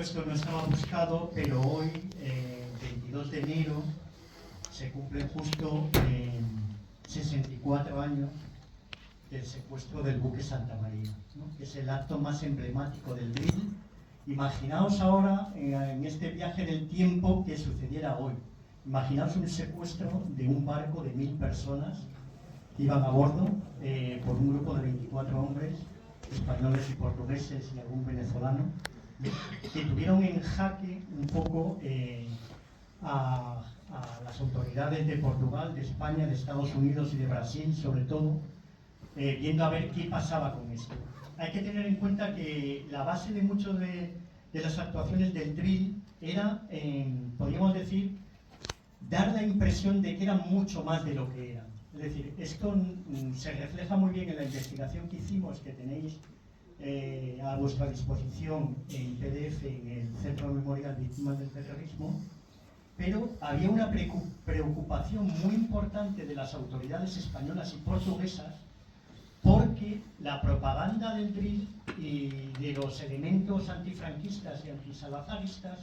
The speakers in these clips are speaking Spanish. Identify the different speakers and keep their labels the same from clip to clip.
Speaker 1: esto no estaba buscado, pero hoy, 22 de enero, se cumplen justo 64 años del secuestro del buque Santa María, ¿no? Que es el acto más emblemático del drill. Imaginaos ahora, en este viaje del tiempo, que sucediera hoy. Imaginaos un secuestro de un barco de 1000 personas que iban a bordo por un grupo de 24 hombres, españoles y portugueses y algún venezolano, que tuvieron en jaque un poco a las autoridades de Portugal, de España, de Estados Unidos y de Brasil, sobre todo, viendo a ver qué pasaba con esto. Hay que tener en cuenta que la base de muchas de las actuaciones del drill era, podríamos decir, dar la impresión de que eran mucho más de lo que eran. Es decir, esto se refleja muy bien en la investigación que hicimos, que tenéis a vuestra disposición en PDF en el Centro Memorial Víctimas del Terrorismo, pero había una preocupación muy importante de las autoridades españolas y portuguesas porque la propaganda del drill y de los elementos antifranquistas y antisalazaristas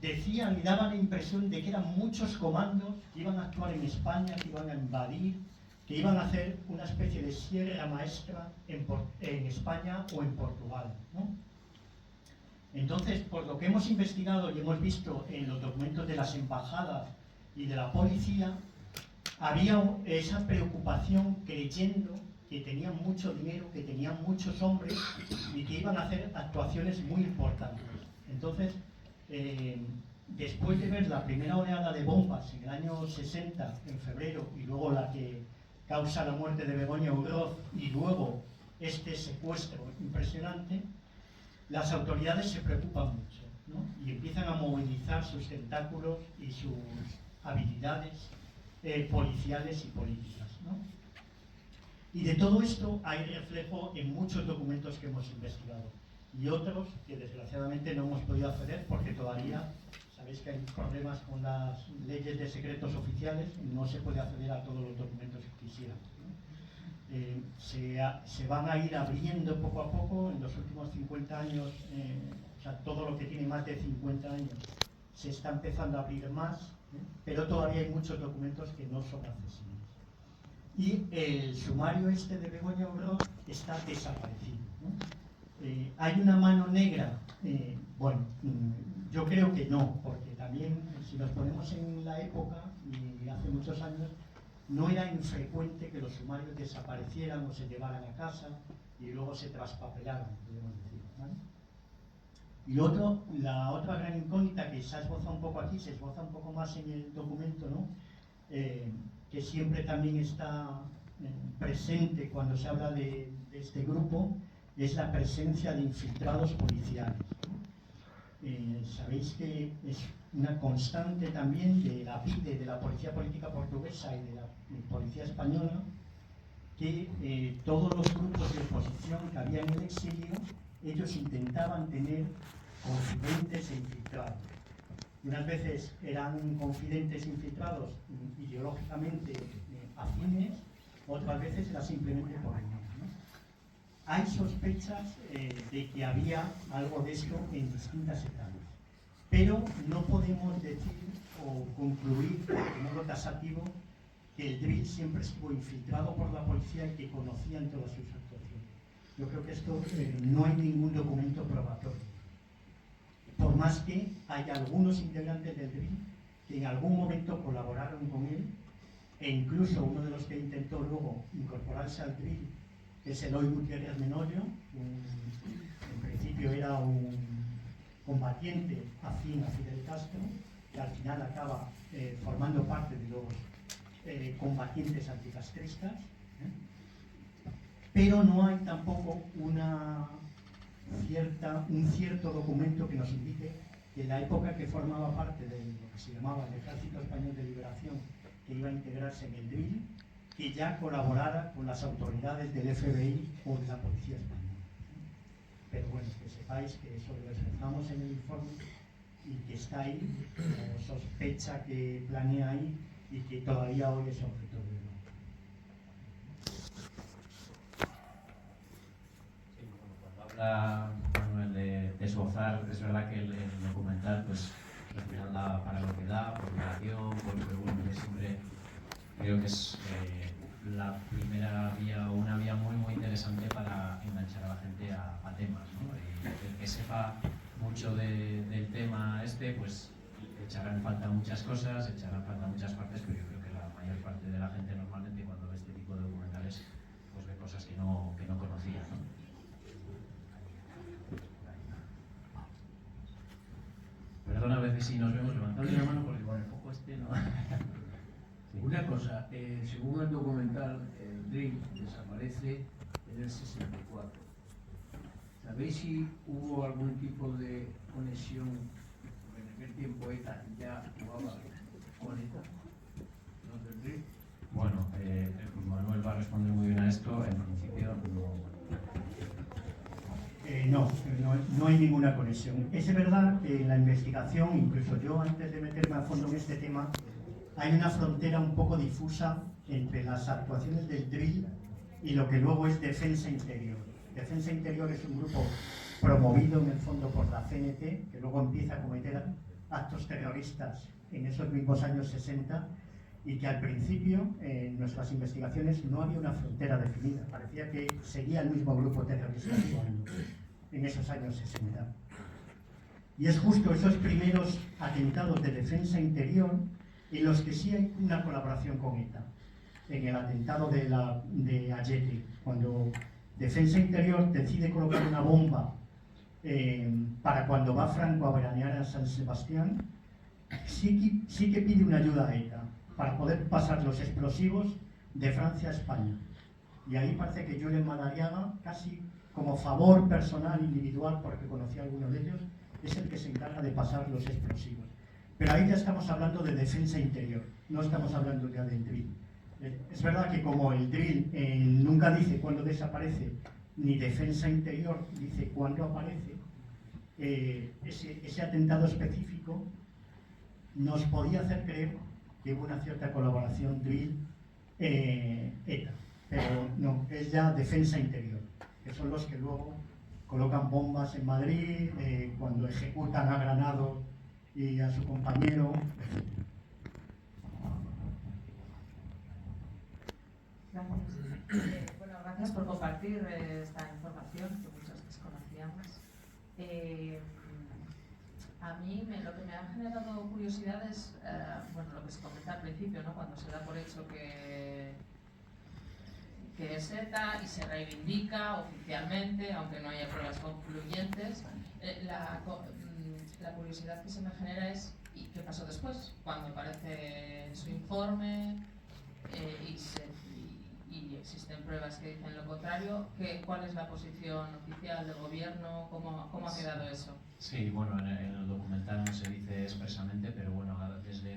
Speaker 1: decían y daban la impresión de que eran muchos comandos que iban a actuar en España, que iban a invadir, que iban a hacer una especie de sierra maestra en España o en Portugal, ¿no? Entonces, por lo que hemos investigado y hemos visto en los documentos de las embajadas y de la policía, había esa preocupación creyendo que tenían mucho dinero, que tenían muchos hombres y que iban a hacer actuaciones muy importantes. Entonces, después de ver la primera oleada de bombas en el año 60, en febrero, y luego la que causa la muerte de Begoña Udroz, y luego este secuestro impresionante, las autoridades se preocupan mucho, ¿no? Y empiezan a movilizar sus tentáculos y sus habilidades policiales y políticas, ¿no? Y de todo esto hay reflejo en muchos documentos que hemos investigado y otros que desgraciadamente no hemos podido acceder porque todavía sabéis que hay problemas con las leyes de secretos oficiales y no se puede acceder a todos los documentos que quisiéramos, ¿no? Se van a ir abriendo poco a poco en los últimos 50 años, o sea, todo lo que tiene más de 50 años se está empezando a abrir más, pero todavía hay muchos documentos que no son accesibles. Y el sumario este de Begoña Udroz está desaparecido, ¿no? ¿Hay una mano negra? Bueno, yo creo que no, porque también si nos ponemos en la época, y hace muchos años, no era infrecuente que los sumarios desaparecieran o se llevaran a casa y luego se traspapelaran, podemos decir, ¿vale? Y la otra gran incógnita que se esboza un poco aquí, se esboza un poco más en el documento, ¿no? Que siempre también está presente cuando se habla de este grupo, es la presencia de infiltrados policiales, ¿no? Sabéis que es una constante también de la PIDE, de la Policía Política Portuguesa y de la Policía Española, que todos los grupos de oposición que había en el exilio, ellos intentaban tener confidentes e infiltrados. Unas veces eran confidentes infiltrados ideológicamente afines, otras veces era simplemente por el nombre, ¿no? Hay sospechas de que había algo de esto en distintas etapas, pero no podemos decir o concluir de modo tasativo que el drill siempre estuvo infiltrado por la policía y que conocían todas sus actuaciones. Yo creo que esto no hay ningún documento probatorio. Por más que hay algunos integrantes del drill que en algún momento colaboraron con él, e incluso uno de los que intentó luego incorporarse al drill es Eloy Gutiérrez Menoyo, en principio era un combatiente afín a Fidel Castro, que al final acaba formando parte de los combatientes anticastristas, pero no hay tampoco un cierto documento que nos indique que en la época que formaba parte de lo que se llamaba el Ejército Español de Liberación, que iba a integrarse en el drill, que ya colaborara con las autoridades del FBI o de la Policía Española. Pero bueno, que sepáis que eso lo expresamos en el informe y que está ahí, como sospecha que planea ahí y que todavía hoy es objeto de debate.
Speaker 2: Sí, bueno, cuando habla Manuel de esbozar. Es verdad que el documental, pues, al final da para lo que da, por duración, pero bueno, yo siempre creo que es la primera vía o una vía muy, muy interesante para enganchar a la gente a temas, ¿no? Y el que sepa mucho del tema pues echará en falta muchas cosas, echará en falta muchas partes, pero yo creo que la mayor parte de la gente normalmente cuando ve este tipo de documentales pues ve cosas que no conocía, ¿no? Perdona, a veces si nos vemos levantando la mano porque con el foco no...
Speaker 3: Sí. Una cosa, según el documental, el drill desaparece en el 64. ¿Sabéis si hubo algún tipo de conexión? En aquel tiempo ETA ya jugaba con ETA, los del drill.
Speaker 2: Bueno, Manuel va a responder muy bien a esto. En principio
Speaker 1: no hay ninguna conexión. Es verdad que en la investigación, incluso yo antes de meterme a fondo en este tema, hay una frontera un poco difusa entre las actuaciones del drill y lo que luego es Defensa Interior. Defensa Interior es un grupo promovido en el fondo por la CNT, que luego empieza a cometer actos terroristas en esos mismos años 60 y que al principio en nuestras investigaciones no había una frontera definida. Parecía que seguía el mismo grupo terrorista actuando en esos años 60. Y es justo esos primeros atentados de defensa interior en los que sí hay una colaboración con ETA. En el atentado de Ayete, cuando Defensa Interior decide colocar una bomba para cuando va Franco a veranear a San Sebastián, sí que pide una ayuda a ETA para poder pasar los explosivos de Francia a España. Y ahí parece que Julen Madariaga, casi como favor personal, individual, porque conocía a alguno de ellos, es el que se encarga de pasar los explosivos. Pero ahí ya estamos hablando de defensa interior, no estamos hablando ya del drill. Es verdad que como el drill nunca dice cuándo desaparece, ni defensa interior dice cuándo aparece, ese atentado específico nos podía hacer creer que hubo una cierta colaboración drill-ETA, pero no, es ya defensa interior, que son los que luego colocan bombas en Madrid, cuando ejecutan a Granados y a su compañero.
Speaker 4: Gracias. Bueno, gracias por compartir esta información que muchos desconocíamos. A mí lo que me ha generado curiosidad es bueno, lo que se comenta al principio, ¿no? Cuando se da por hecho que es ETA y se reivindica oficialmente, aunque no haya pruebas concluyentes. La curiosidad que se me genera es ¿y qué pasó después? Cuando aparece su informe y existen pruebas que dicen lo contrario, ¿cuál es la posición oficial del gobierno? ¿Cómo ha quedado eso?
Speaker 2: Sí, bueno, en el documental no se dice expresamente, pero bueno,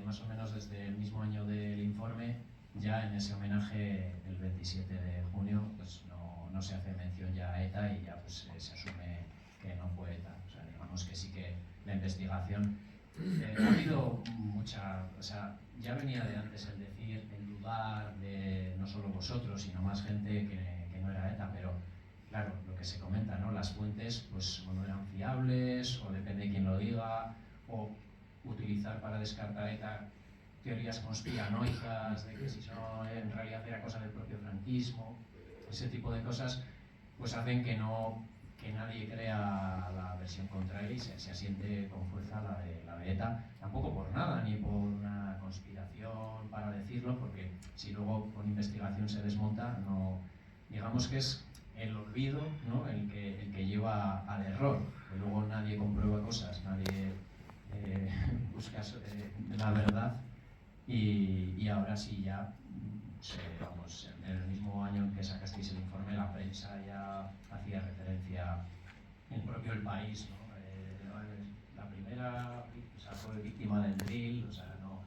Speaker 2: más o menos desde el mismo año del informe, ya en ese homenaje el 27 de junio, pues no se hace mención ya a ETA y ya pues se asume que no fue ETA. O sea, digamos que sí que la investigación ha habido mucha, o sea, ya venía de antes el decir, el dudar de no solo vosotros, sino más gente que no era ETA, pero claro, lo que se comenta, ¿no? Las fuentes pues o no eran fiables, o depende de quién lo diga, o utilizar para descartar ETA teorías conspiranoicas de que si no en realidad era cosa del propio franquismo. Ese tipo de cosas pues hacen que nadie crea la versión contraria y se asiente con fuerza la de ETA, tampoco por nada, ni por una conspiración para decirlo, porque si luego con investigación se desmonta, no, digamos que es el olvido, ¿no? el que lleva al error, que luego nadie comprueba cosas, nadie busca la verdad. Y ahora sí ya, vamos, en el mismo año en que sacasteis el informe, la prensa ya hacía referencia, el propio El País, ¿no? La primera, o sea, fue víctima del drill, o sea, no,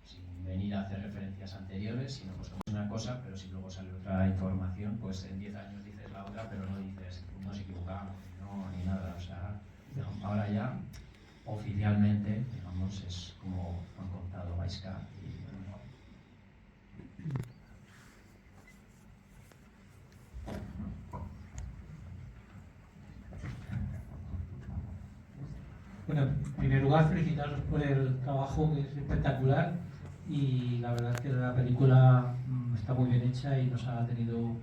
Speaker 2: sin venir a hacer referencias anteriores, sino pues como es una cosa, pero si luego sale otra información, pues en 10 años dices la otra, pero no dices, nos equivocamos, no, ni nada, o sea, ahora ya oficialmente, digamos, es como han contado Baisca.
Speaker 5: Bueno, en primer lugar, felicitaros por el trabajo, que es espectacular, y la verdad es que la película está muy bien hecha y nos ha tenido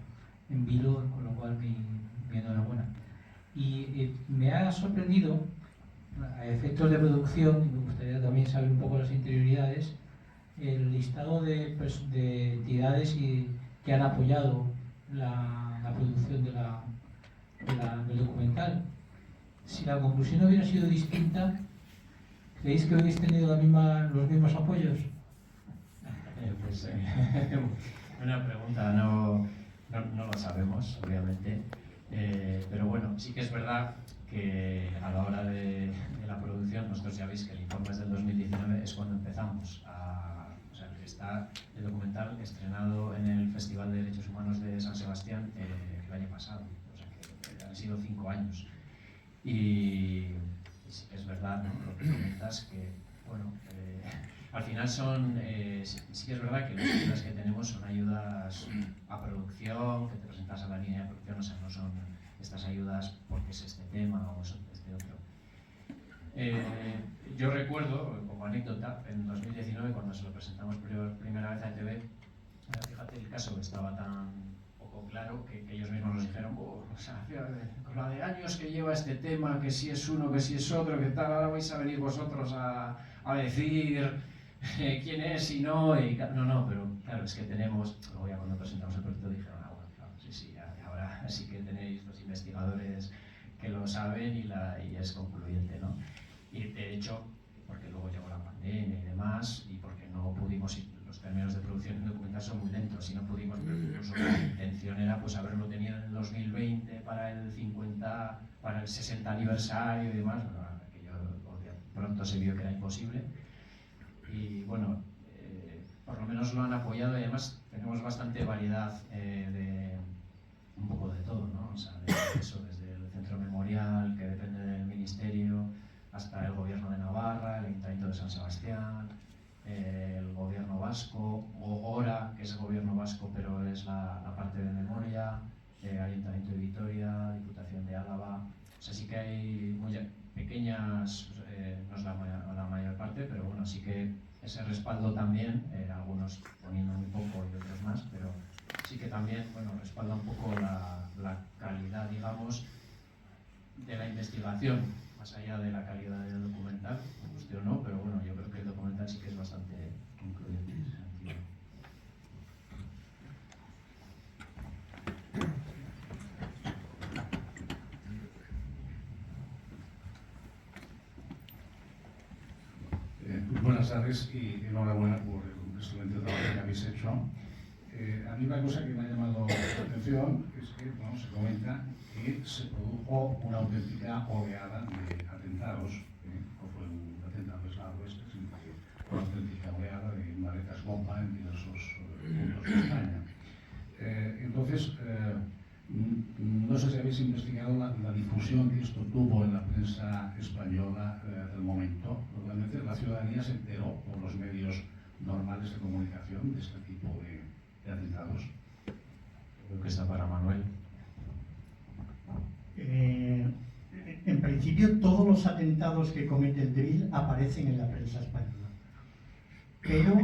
Speaker 5: en vilo, con lo cual mi enhorabuena. Y me ha sorprendido, a efectos de producción, y me gustaría también saber un poco las interioridades, el listado de entidades que han apoyado la producción del documental. Si la conclusión hubiera sido distinta, ¿creéis que hubierais tenido los mismos apoyos?
Speaker 2: Buena pregunta, no lo sabemos, obviamente. Pero bueno, sí que es verdad que a la hora de la producción, nosotros ya veis que el informe es del 2019, es cuando empezamos o sea, está el documental estrenado en el Festival de Derechos Humanos de San Sebastián el año pasado, o sea que han sido 5 años. Y sí que es verdad, ¿no?, lo que comentas, que bueno, al final sí que es verdad que las ayudas que tenemos son ayudas a producción, que te presentas a la línea de producción, o sea, no son estas ayudas porque es este tema o es este otro. Yo recuerdo, como anécdota, en 2019, cuando se lo presentamos por primera vez a ETV, fíjate, el caso estaba tan poco claro que ellos mismos nos dijeron, o sea, con la de años que lleva este tema, que si es uno, que si es otro, que tal, ahora vais a venir vosotros a decir quién es y no, no, pero claro, es que tenemos, luego ya cuando presentamos el proyecto dijeron, bueno, claro, sí, ahora sí que tenéis los investigadores que lo saben y es concluyente, ¿no? Y de hecho, porque luego llegó la pandemia y demás, y porque no pudimos ir, los términos de producción en documental son muy lentos, y no pudimos, pero incluso la intención era pues haberlo tenido en el 2020 para el 50, para el 60 aniversario y demás, bueno, aquello pronto se vio que era imposible. Y bueno, por lo menos lo han apoyado, y además tenemos bastante variedad de un poco de todo, ¿no? O sea, desde el centro memorial, que depende del ministerio, hasta el gobierno de Navarra, el Ayuntamiento de San Sebastián, el gobierno vasco, Gogora, que es el gobierno vasco pero es la parte de memoria, Ayuntamiento de Vitoria, Diputación de Álava. O sea, sí que hay muy pequeñas, no es la mayor parte, pero bueno, sí que ese respaldo también, algunos poniendo muy poco y otros más, pero sí que también, bueno, respalda un poco la calidad, digamos, de la investigación, más allá de la calidad del documental, me guste o no, pero bueno, yo creo que el documental sí que es bastante concluyente en ese sentido.
Speaker 6: Buenas tardes y enhorabuena por el excelente trabajo que habéis hecho. A mí una cosa que me ha llamado la atención es que bueno, se comenta que se produjo una auténtica oleada de atentados, no fue un atentado aislado este, sino que fue una auténtica oleada de maletas bomba en diversos puntos de España. Entonces, no sé si habéis investigado la difusión que esto tuvo en la prensa española del momento. Realmente la ciudadanía se enteró por los medios normales de comunicación de este tipo de atentados.
Speaker 2: Creo que está para Manuel.
Speaker 1: En principio, todos los atentados que comete el DRIL aparecen en la prensa española. Pero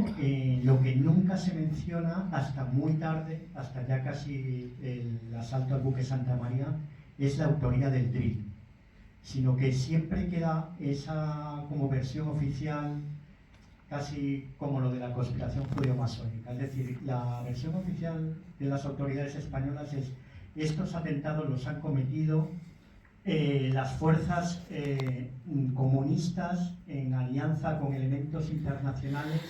Speaker 1: lo que nunca se menciona hasta muy tarde, hasta ya casi el asalto al buque Santa María, es la autoría del DRIL. Sino que siempre queda esa como versión oficial, casi como lo de la conspiración judeo-masónica. Es decir, la versión oficial de las autoridades españolas es: estos atentados los han cometido las fuerzas comunistas en alianza con elementos internacionales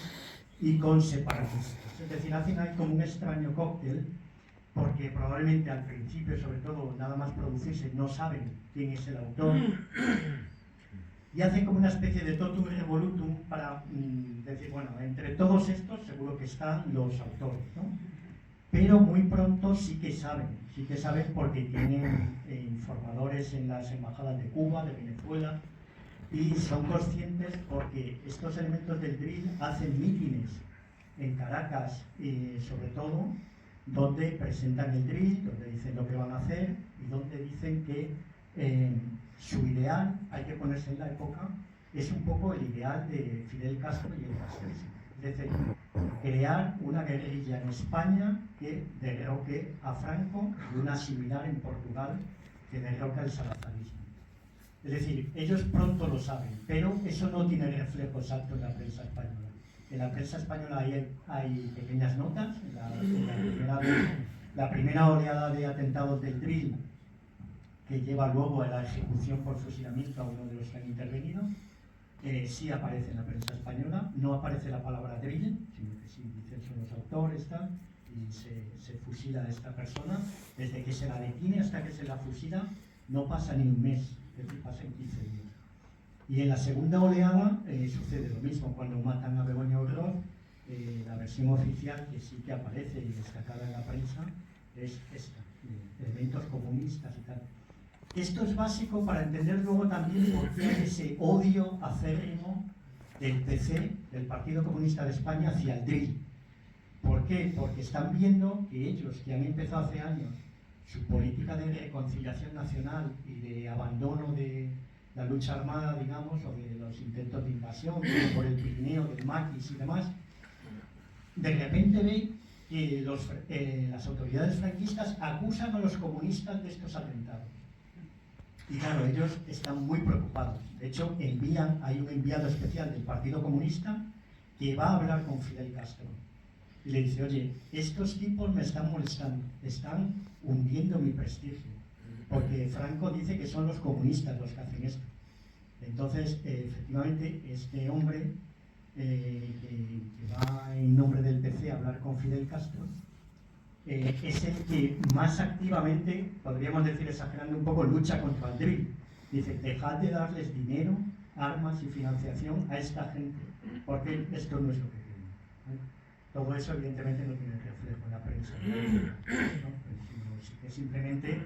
Speaker 1: y con separatistas. Es decir, hacen ahí como un extraño cóctel, porque probablemente al principio, sobre todo, nada más producirse, no saben quién es el autor, y hacen como una especie de totum revolutum para decir, bueno, entre todos estos seguro que están los autores, ¿no? Pero muy pronto sí que saben porque tienen informadores en las embajadas de Cuba, de Venezuela, y son conscientes porque estos elementos del DRIL hacen mítines en Caracas, sobre todo, donde presentan el DRIL, donde dicen lo que van a hacer y donde dicen que su ideal, hay que ponerse en la época, es un poco el ideal de Fidel Castro y el castrismo. Es decir, crear una guerrilla en España que derroque a Franco y una similar en Portugal que derroca el salazarismo. Es decir, ellos pronto lo saben, pero eso no tiene reflejo exacto en la prensa española. En la prensa española hay pequeñas notas. La primera oleada de atentados del Drill, que lleva luego a la ejecución por fusilamiento a uno de los que han intervenido, sí aparece en la prensa española. No aparece la palabra Drill, sino que sí dicen son los autores, tal, y se fusila a esta persona. Desde que se la detiene hasta que se la fusila no pasa ni un mes, es decir, pasan 15 días. Y en la segunda oleada sucede lo mismo. Cuando matan a Begoña Oroz, la versión oficial que sí que aparece y destacada en la prensa es esta, elementos comunistas y tal. Esto es básico para entender luego también por qué hay ese odio acérrimo del PC, del Partido Comunista de España, hacia el Drill. ¿Por qué? Porque están viendo que ellos, que han empezado hace años su política de reconciliación nacional y de abandono de la lucha armada, digamos, o de los intentos de invasión por el Pirineo, del Maquis y demás, de repente ve que las autoridades franquistas acusan a los comunistas de estos atentados. Y claro, ellos están muy preocupados. De hecho, hay un enviado especial del Partido Comunista que va a hablar con Fidel Castro. Y le dice, oye, estos tipos me están molestando, están hundiendo mi prestigio. Porque Franco dice que son los comunistas los que hacen esto. Entonces, efectivamente, este hombre que va en nombre del PC a hablar con Fidel Castro, es el que más activamente, podríamos decir exagerando un poco, lucha contra el Drill. Dice, dejad de darles dinero, armas y financiación a esta gente, porque esto no es lo que quieren, ¿vale? Todo eso evidentemente no tiene reflejo en la prensa, ¿no? Sino que simplemente,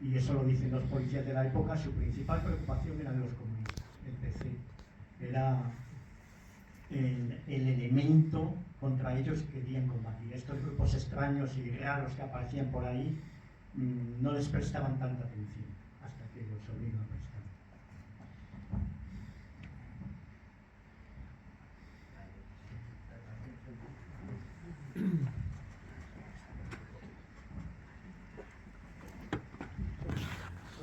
Speaker 1: y eso lo dicen los policías de la época, su principal preocupación eran los comunistas. El PC era el elemento contra ellos que querían combatir. Estos grupos extraños y raros que aparecían por ahí no les prestaban tanta atención hasta que los obligan a prestar.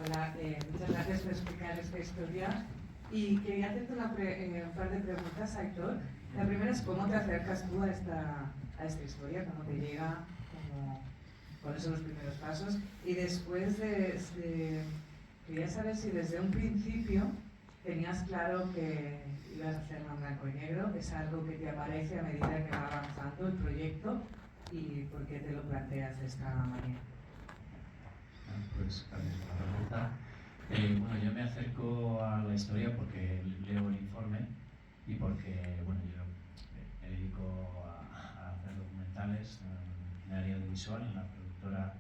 Speaker 7: Hola, muchas gracias por explicar esta historia. Y quería hacerte un par de preguntas, Aitor. La primera es cómo te acercas tú a esta historia, cómo te llega, cuáles son los primeros pasos. Y después quería saber si desde un principio tenías claro que ibas a hacerlo en blanco y negro, es algo que te aparece a medida que va avanzando el proyecto y por qué te lo planteas de esta manera.
Speaker 2: Pues gracias por la pregunta. Bueno, yo me acerco a la historia porque leo el informe y porque, bueno, yo me dedico a hacer documentales en el área audiovisual, en la productora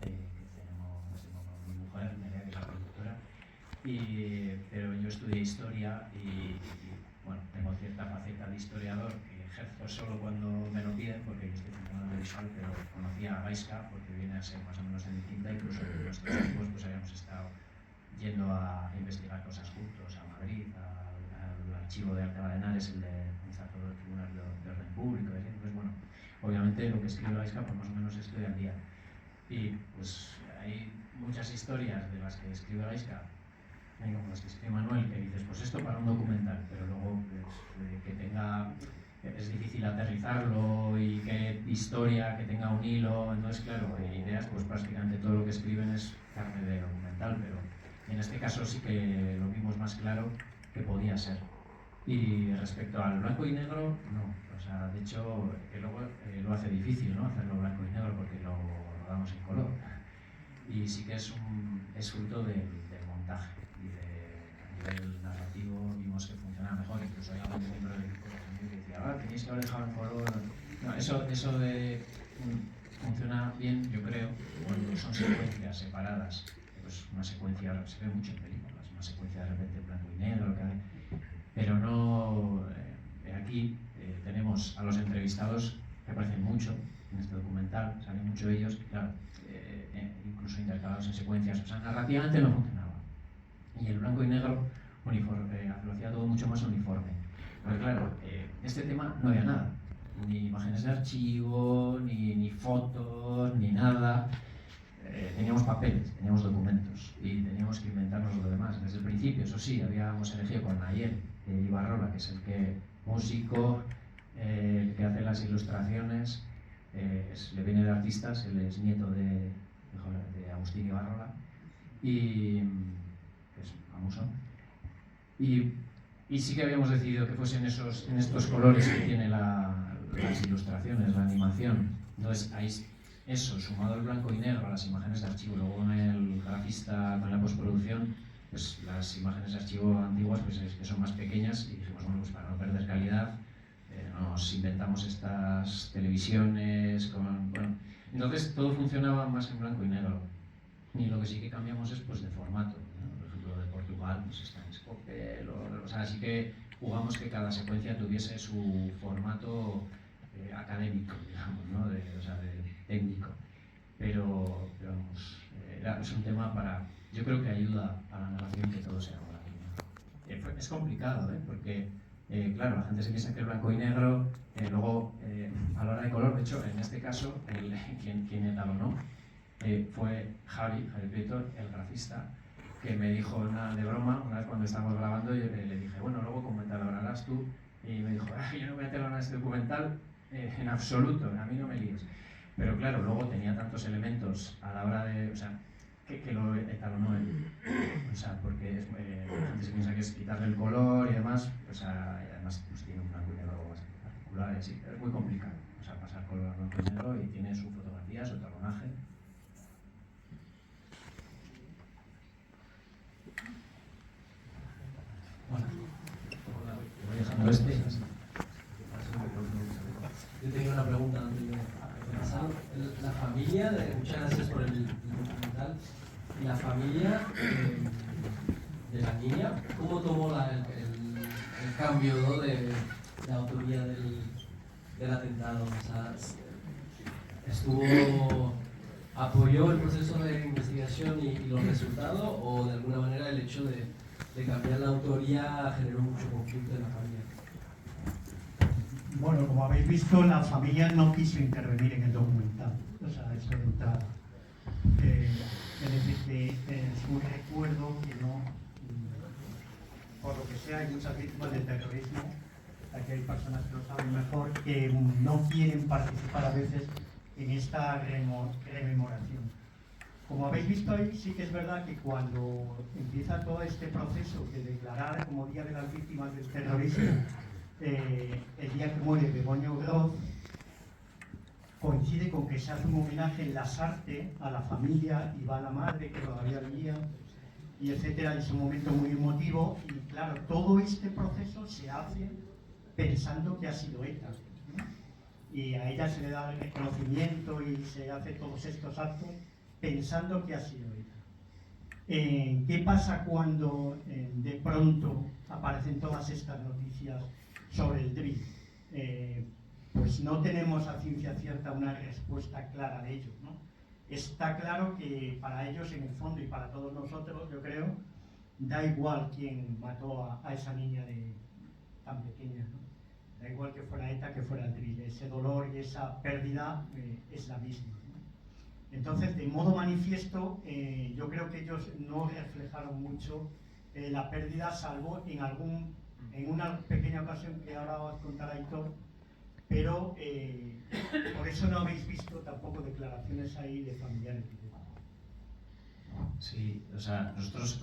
Speaker 2: que tengo con mi mujer, Nerea, que es la productora, pero yo estudié historia y, bueno, tengo cierta faceta de historiador que ejerzo solo cuando me lo piden, porque yo estoy funcionando audiovisual, pero conocía a Gaisca porque viene a ser más o menos de mi tinta, incluso en nuestros tiempos pues habíamos estado yendo a investigar cosas juntos a Madrid, al archivo de Alcalá de Henares, el de está todo el Tribunal de Orden Público, pues bueno, obviamente lo que escribe Gaisca pues más o menos estoy al día. Y pues hay muchas historias de las que escribe Gaisca, como las que escribe Manuel, que dices, pues esto para un documental, pero luego pues, que tenga, es difícil aterrizarlo y que historia, que tenga un hilo, entonces claro, ideas, pues prácticamente todo lo que escriben es carne de documental, pero en este caso sí que lo vimos más claro que podía ser. Y respecto al blanco y negro, no. O sea, de hecho, que luego lo hace difícil, ¿no? Hacerlo blanco y negro porque lo rodamos en color. Y sí que es fruto del montaje. Y a nivel narrativo vimos que funcionaba mejor. Incluso hay algún miembro del equipo que decía, tenéis que haber dejado en color. No, eso de funciona bien, yo creo, cuando son secuencias separadas. Pues una secuencia, se ve mucho en películas, una secuencia de repente en blanco y negro, pero no, aquí tenemos a los entrevistados que aparecen mucho en este documental, salen mucho de ellos, claro, incluso intercalados en secuencias, o sea, narrativamente no funcionaba. Y el blanco y negro lo hacía todo mucho más uniforme. Pero claro, este tema no había nada, ni imágenes de archivo, ni fotos, ni nada. Teníamos papeles, teníamos documentos y teníamos que inventarnos lo demás. Desde el principio, eso sí, habíamos elegido con Nayel Ibarrola, que es el que músico, el que hace las ilustraciones, le viene de artistas, él es nieto de Agustín Ibarrola y es famoso. Y sí que habíamos decidido que fuesen en estos colores que tiene las ilustraciones, la animación. Entonces, ahí, eso, sumado al blanco y negro, a las imágenes de archivo, luego con el grafista, con la postproducción, pues las imágenes de archivo antiguas pues es que son más pequeñas y dijimos, bueno, pues para no perder calidad, nos inventamos estas televisiones bueno, entonces todo funcionaba más en blanco y negro. Y lo que sí que cambiamos es pues de formato, ¿no? Por ejemplo, de Portugal pues está en Scopel, o sea, así que jugamos que cada secuencia tuviese su formato académico, digamos, ¿no? de técnico. Pero vamos, es un tema yo creo que ayuda a la narración que todo sea blanco y negro. Es complicado, porque claro, la gente se piensa que es blanco y negro, luego a la hora de color, de hecho, en este caso, quien etalonó fue Javi Prieto, el grafista, que me dijo de broma, una vez cuando estábamos grabando, yo le dije, bueno, luego ¿cómo etalonarás tú? Y me dijo, yo no voy a etalonar este documental en absoluto, a mí no me líes. Pero claro, luego tenía tantos elementos a la hora de, o sea, que lo etalonó él. O sea, porque la gente se piensa que es quitarle el color y demás, o sea, y además pues, tiene un blanco y negro bastante particular, y así, es muy complicado, o sea, pasar color a blanco y negro y tiene su fotografía, su talonaje. Bueno, voy dejando
Speaker 8: Yo tenía una pregunta antes de pasar. La familia, muchas gracias por el documental. ¿Y la familia de la niña, cómo tomó el cambio, ¿no? de autoría del atentado? O sea, ¿apoyó el proceso de investigación y los resultados, o de alguna manera el hecho de cambiar la autoría generó mucho conflicto en la familia?
Speaker 1: Bueno, como habéis visto, la familia no quiso intervenir en el documental, o sea, eso de entrada. Es decir, que es un recuerdo que no, por lo que sea, hay muchas víctimas del terrorismo, aquí hay personas que lo saben mejor, que no quieren participar a veces en esta rememoración. Como habéis visto ahí, sí que es verdad que cuando empieza todo este proceso de declarar como Día de las Víctimas del Terrorismo, el día que muere Begoña Groz, coincide con que se hace un homenaje en Lasarte a la familia y va la madre que todavía vivía, y etcétera. Es un momento muy emotivo y claro, todo este proceso se hace pensando que ha sido ETA, ¿no? Y a ella se le da el reconocimiento y se hace todos estos actos pensando que ha sido ETA. ¿Qué pasa cuando de pronto aparecen todas estas noticias sobre el DRI? Pues no tenemos a ciencia cierta una respuesta clara de ello, ¿no? Está claro que para ellos, en el fondo, y para todos nosotros, yo creo, da igual quién mató a esa niña tan pequeña, ¿no? Da igual que fuera ETA que fuera el DRI, ese dolor y esa pérdida es la misma, ¿no? Entonces, de modo manifiesto, yo creo que ellos no reflejaron mucho la pérdida, salvo en una pequeña ocasión que ahora os contará Aitor, pero por eso no habéis visto tampoco declaraciones ahí de familiares.
Speaker 2: Sí, o sea, nosotros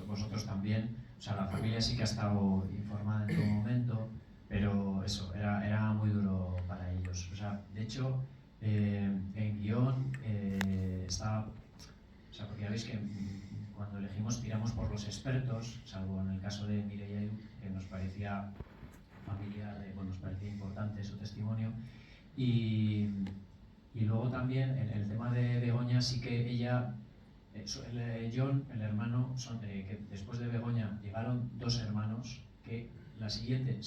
Speaker 2: vosotros también, o sea, la familia sí que ha estado informada en todo momento, pero eso, era muy duro para ellos. O sea, de hecho, en guión estaba, o sea, porque ya veis que cuando elegimos tiramos por los expertos, salvo en el caso de Mireia Ayub, que nos parecía familiar, nos parecía importante su testimonio, y luego también el tema de Begoña, sí que ella, John, el hermano, que después de Begoña llegaron dos hermanos que la siguiente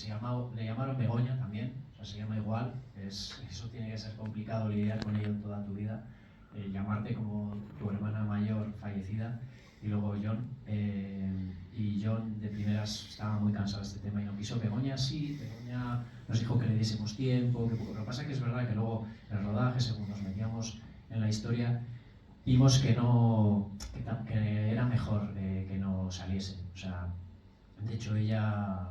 Speaker 2: le llamaron Begoña también, o sea, se llama igual, eso tiene que ser complicado lidiar con ello toda tu vida, llamarte como tu hermana mayor fallecida. y luego John. Y John de primeras estaba muy cansado de este tema y no quiso. Begoña sí, Begoña nos dijo que le diésemos tiempo, lo que pasa es que es verdad que luego en el rodaje, según nos metíamos en la historia, vimos que era mejor que no saliese. O sea, de hecho ella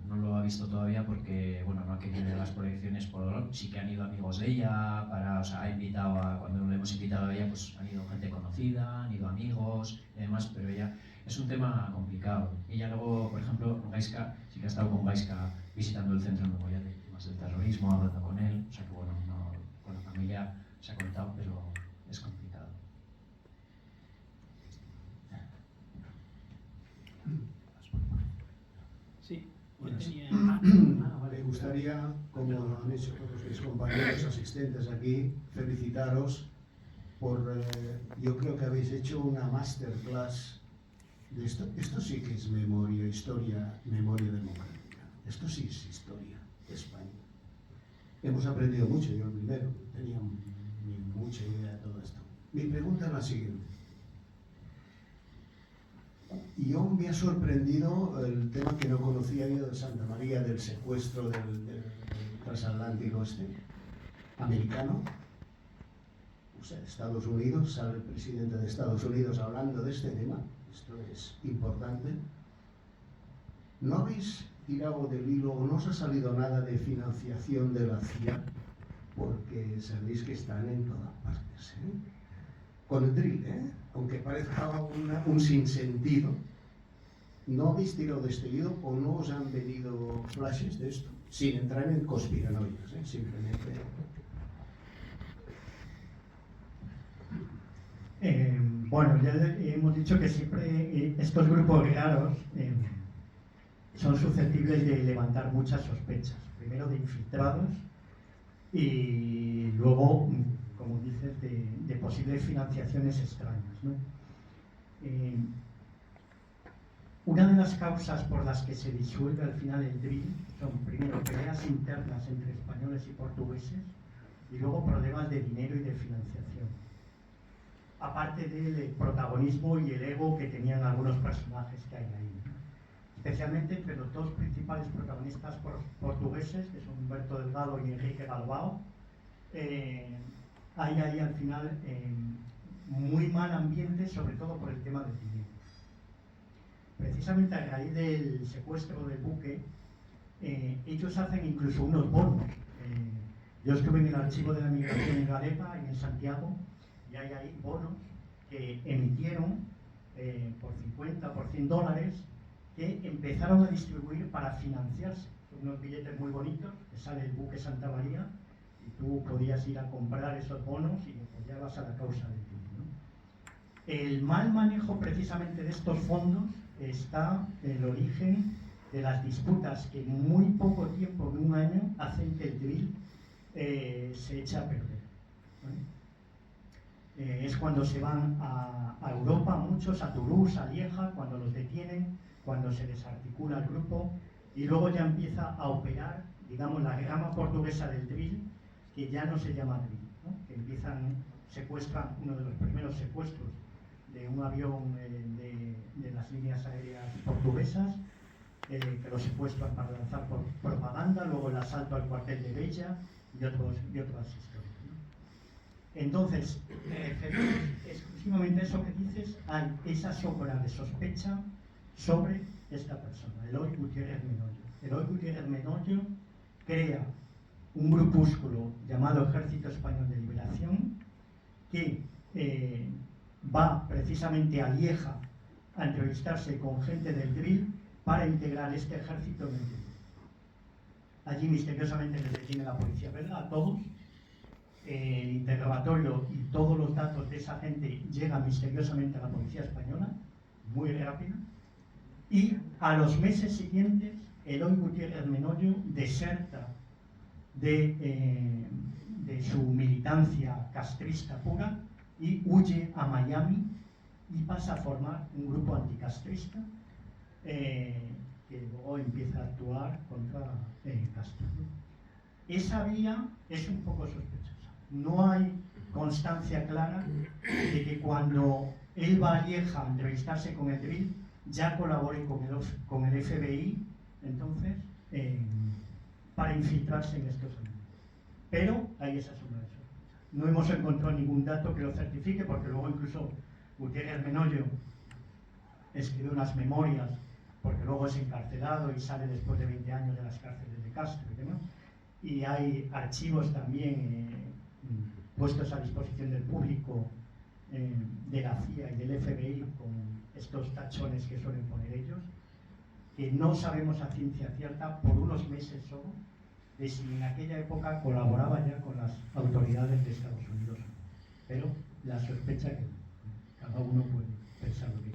Speaker 2: no lo ha visto todavía porque, bueno, no ha querido ir a las proyecciones por dolor. Sí que han ido amigos de ella, o sea, cuando le hemos invitado a ella, pues han ido gente conocida, han ido amigos y demás, pero ella es un tema complicado. Ella luego, por ejemplo, Gaizka, sí que ha estado con Gaizka visitando el Centro Memorial de Víctimas del Terrorismo, hablando con él, o sea que bueno, con la familia se ha contado, pero es complicado.
Speaker 9: Sí,
Speaker 10: Me gustaría, como han hecho todos mis compañeros asistentes aquí, felicitaros por, yo creo que habéis hecho una masterclass de esto. Esto sí que es memoria, historia, memoria democrática. Esto sí es historia de España. Hemos aprendido mucho, yo el primero, tenía mucha idea de todo esto. Mi pregunta es la siguiente. Yo me ha sorprendido el tema que no conocía yo de Santa María, del secuestro del transatlántico americano. O sea, Estados Unidos, sale el presidente de Estados Unidos hablando de este tema. Esto es importante. ¿No habéis tirado del hilo o no os ha salido nada de financiación de la CIA? Porque sabéis que están en todas partes, ¿eh? Con el drill, aunque parezca un sinsentido. ¿No habéis tirado de este hilo o no os han venido flashes de esto? Sin entrar en conspiranoias, simplemente.
Speaker 1: Bueno, ya hemos dicho que siempre estos grupos raros son susceptibles de levantar muchas sospechas. Primero de infiltrados y luego, como dices, de posibles financiaciones extrañas, ¿no? Una de las causas por las que se disuelve al final el DRIL son, primero, peleas internas entre españoles y portugueses y luego problemas de dinero y de financiación. Aparte del protagonismo y el ego que tenían algunos personajes que hay ahí, ¿no? Especialmente entre los dos principales protagonistas portugueses, que son Humberto Delgado y Enrique Galvao, hay ahí al final muy mal ambiente, sobre todo por el tema del dinero. Precisamente a raíz del secuestro del buque, ellos hacen incluso unos bonos. Yo estuve en el archivo de la migración en Galega, en Santiago, y hay ahí bonos que emitieron por 50, por $100, que empezaron a distribuir para financiarse. Son unos billetes muy bonitos, que sale el buque Santa María, y tú podías ir a comprar esos bonos y apoyabas a la causa del DRIL, ¿no? El mal manejo precisamente de estos fondos está el origen de las disputas que en muy poco tiempo, en un año, hacen que el DRIL se eche a perder, ¿vale? Es cuando se van a Europa muchos, a Toulouse, a Lieja, cuando los detienen, cuando se desarticula el grupo y luego ya empieza a operar, digamos, la rama portuguesa del DRIL, que ya no se llama DRIL, ¿no? Que secuestran uno de los primeros secuestros de un avión de las líneas aéreas portuguesas, que lo secuestran para lanzar propaganda, luego el asalto al cuartel de Bella y otras historias, ¿no? Entonces, exclusivamente eso que dices, hay esa sombra de sospecha sobre esta persona, Eloy Gutiérrez Menoyo. Eloy Gutiérrez Menoyo crea un grupúsculo llamado Ejército Español de Liberación que va precisamente a Lieja a entrevistarse con gente del DRIL para integrar este ejército en el DRIL. Allí misteriosamente les detiene la policía belga a todos. El interrogatorio y todos los datos de esa gente llegan misteriosamente a la policía española, muy rápido. Y a los meses siguientes, Eloy Gutiérrez Menoyo deserta de su militancia castrista pura y huye a Miami y pasa a formar un grupo anticastrista que luego empieza a actuar contra Castro. Esa vía es un poco sospechosa. No hay constancia clara de que cuando él va a Lieja a entrevistarse con el DRIL, ya colabore con el FBI, entonces, para infiltrarse en estos años. Pero hay esa sombra de sospecha. No hemos encontrado ningún dato que lo certifique, porque luego incluso Gutiérrez Menollo escribe unas memorias, porque luego es encarcelado y sale después de 20 años de las cárceles de Castro y demás. Y hay archivos también puestos a disposición del público de la CIA y del FBI con estos tachones que suelen poner ellos, que no sabemos a ciencia cierta por unos meses solo de si en aquella época colaboraba ya con las autoridades de Estados Unidos. Pero la sospecha que cada uno puede pensar lo que